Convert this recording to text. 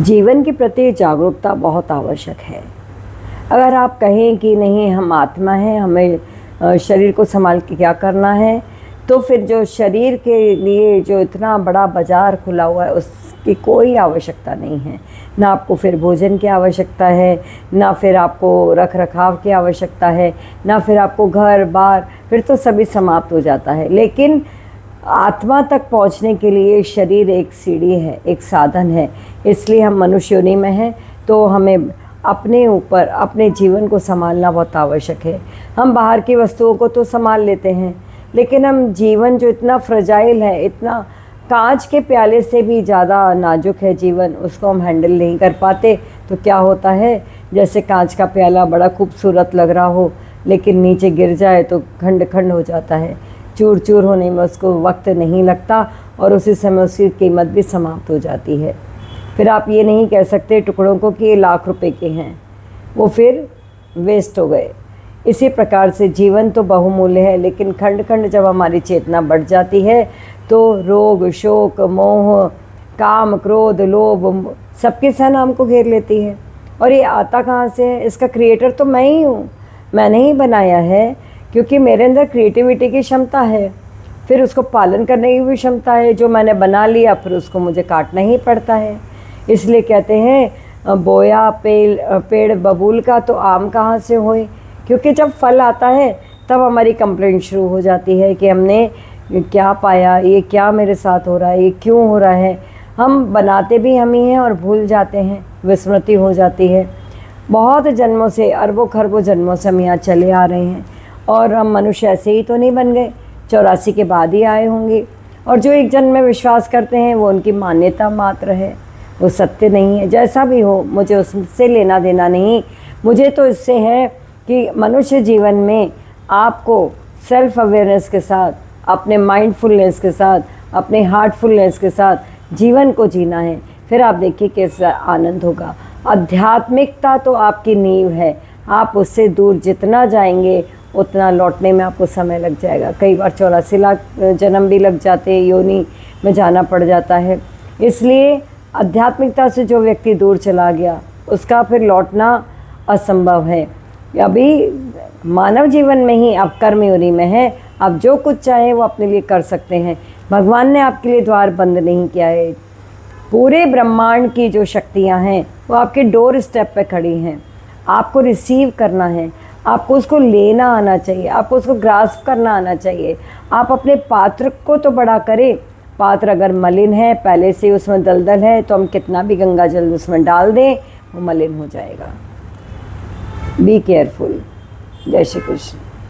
जीवन के प्रति जागरूकता बहुत आवश्यक है। अगर आप कहें कि नहीं हम आत्मा हैं, हमें शरीर को संभाल के क्या करना है, तो फिर जो शरीर के लिए जो इतना बड़ा बाज़ार खुला हुआ है उसकी कोई आवश्यकता नहीं है। ना आपको फिर भोजन की आवश्यकता है, ना फिर आपको रख रखाव की आवश्यकता है, ना फिर आपको घर बार, फिर तो सभी समाप्त हो जाता है। लेकिन आत्मा तक पहुंचने के लिए शरीर एक सीढ़ी है, एक साधन है। इसलिए हम मनुष्य योनि में हैं, तो हमें अपने ऊपर अपने जीवन को संभालना बहुत आवश्यक है। हम बाहर की वस्तुओं को तो संभाल लेते हैं, लेकिन हम जीवन जो इतना फ्रजाइल है, इतना कांच के प्याले से भी ज़्यादा नाजुक है जीवन, उसको हम हैंडल नहीं कर पाते। तो क्या होता है, जैसे कांच का प्याला बड़ा खूबसूरत लग रहा हो, लेकिन नीचे गिर जाए तो खंड खंड हो जाता है। चूर चूर होने में उसको वक्त नहीं लगता और उसी समय उसकी कीमत भी समाप्त हो जाती है। फिर आप ये नहीं कह सकते टुकड़ों को कि ये लाख रुपए के हैं, वो फिर वेस्ट हो गए। इसी प्रकार से जीवन तो बहुमूल्य है, लेकिन खंड खंड जब हमारी चेतना बढ़ जाती है तो रोग, शोक, मोह, काम, क्रोध, लोभ सबकी सेना हमको घेर लेती है। और ये आता कहाँ से है? इसका क्रिएटर तो मैं ही हूँ, मैंने ही बनाया है, क्योंकि मेरे अंदर क्रिएटिविटी की क्षमता है, फिर उसको पालन करने की भी क्षमता है। जो मैंने बना लिया फिर उसको मुझे काटना ही पड़ता है। इसलिए कहते हैं बोया पेड़ बबूल का तो आम कहाँ से होए, क्योंकि जब फल आता है तब हमारी कंप्लेंट शुरू हो जाती है कि हमने क्या पाया, ये क्या मेरे साथ हो रहा है, ये क्यों हो रहा है। हम बनाते भी हम ही हैं और भूल जाते हैं, विस्मृति हो जाती है। बहुत जन्मों से, अरबों खरबों जन्मों से हम यहाँ चले आ रहे हैं, और हम मनुष्य ऐसे ही तो नहीं बन गए, 84 के बाद ही आए होंगे। और जो एक जन्म में विश्वास करते हैं वो उनकी मान्यता मात्र है, वो सत्य नहीं है। जैसा भी हो, मुझे उससे लेना देना नहीं। मुझे तो इससे है कि मनुष्य जीवन में आपको सेल्फ अवेयरनेस के साथ, अपने माइंडफुलनेस के साथ, अपने हार्टफुलनेस के साथ जीवन को जीना है। फिर आप देखिए कैसा आनंद होगा। आध्यात्मिकता तो आपकी नींव है, आप उससे दूर जितना जाएंगे उतना लौटने में आपको समय लग जाएगा। कई बार 84 लाख जन्म भी लग जाते हैं, योनि में जाना पड़ जाता है। इसलिए आध्यात्मिकता से जो व्यक्ति दूर चला गया उसका फिर लौटना असंभव है। अभी मानव जीवन में ही आप कर्म योनि में हैं, आप जो कुछ चाहें वो अपने लिए कर सकते हैं। भगवान ने आपके लिए द्वार बंद नहीं किया है। पूरे ब्रह्मांड की जो शक्तियां हैं वो आपके डोर स्टेप पे खड़ी हैं। आपको रिसीव करना है, आपको उसको लेना आना चाहिए, आपको उसको ग्रास्प करना आना चाहिए। आप अपने पात्र को तो बड़ा करें। पात्र अगर मलिन है, पहले से उसमें दलदल है, तो हम कितना भी गंगा जल उसमें डाल दें वो मलिन हो जाएगा। Be careful. जय श्री कृष्ण।